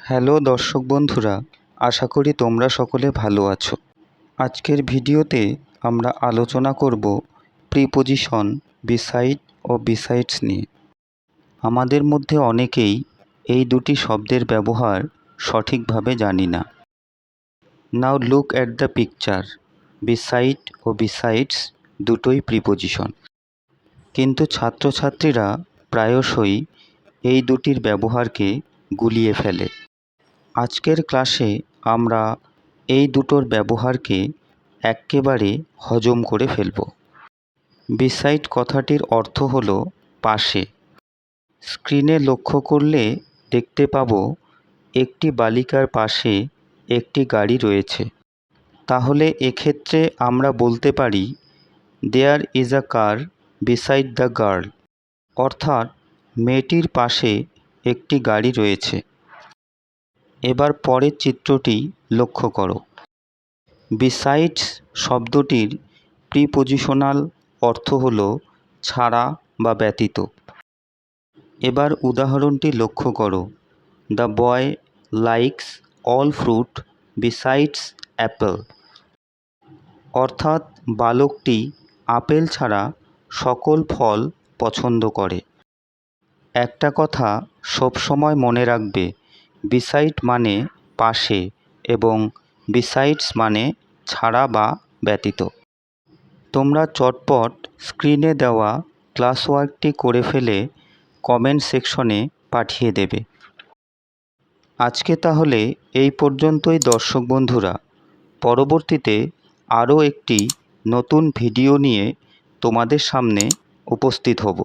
Hello দর্শক বন্ধুরা, আশা করি তোমরা সকলে ভালো আছো। আজকের ভিডিওতে আমরা আলোচনা করব প্রিপোজিশন, বিসাইড ও বিসাইডস নিয়ে। আমাদের মধ্যে অনেকেই এই দুটি শব্দের ব্যবহার সঠিকভাবে জানি না। Now look at the picture. Beside ও বিসাইডস দুটোই প্রিপোজিশন, কিন্তু ছাত্রছাত্রীরা প্রায়শই এই দুটির ব্যবহারকে গুলিয়ে ফেলে। আজকের ক্লাসে আমরা এই দুটোর ব্যবহারকে এক্কেবারে হজম করে ফেলব। বিসাইড কথাটির অর্থ হলো পাশে। স্ক্রিনে লক্ষ্য করলে দেখতে পাবো একটি বালিকার পাশে একটি গাড়ি রয়েছে। তাহলে এক্ষেত্রে আমরা বলতে পারি there is a car beside the girl, অর্থাৎ মেয়েটির পাশে একটি গাড়ি রয়েছে। এবার পরের চিত্রটি লক্ষ্য করো। বিসাইডস শব্দটির প্রিপোজিশনাল অর্থ হলো ছাড়া বা ব্যতীত। এবার উদাহরণটি লক্ষ্য করো। The boy likes all fruit besides Apple, অর্থাৎ বালকটি আপেল ছাড়া সকল ফল পছন্দ করে। একটা কথা সবসময় মনে রাখবে, বিসাইড মানে পাশে এবং বিসাইডস মানে ছাড়া বা ব্যতীত। তোমরা চটপট স্ক্রিনে দেওয়া ক্লাস ওয়ার্কটি করে ফেলে কমেন্ট সেকশনে পাঠিয়ে দেবে। আজকে তাহলে এই পর্যন্তই দর্শক বন্ধুরা। পরবর্তীতে আরও একটি নতুন ভিডিও নিয়ে তোমাদের সামনে উপস্থিত হব।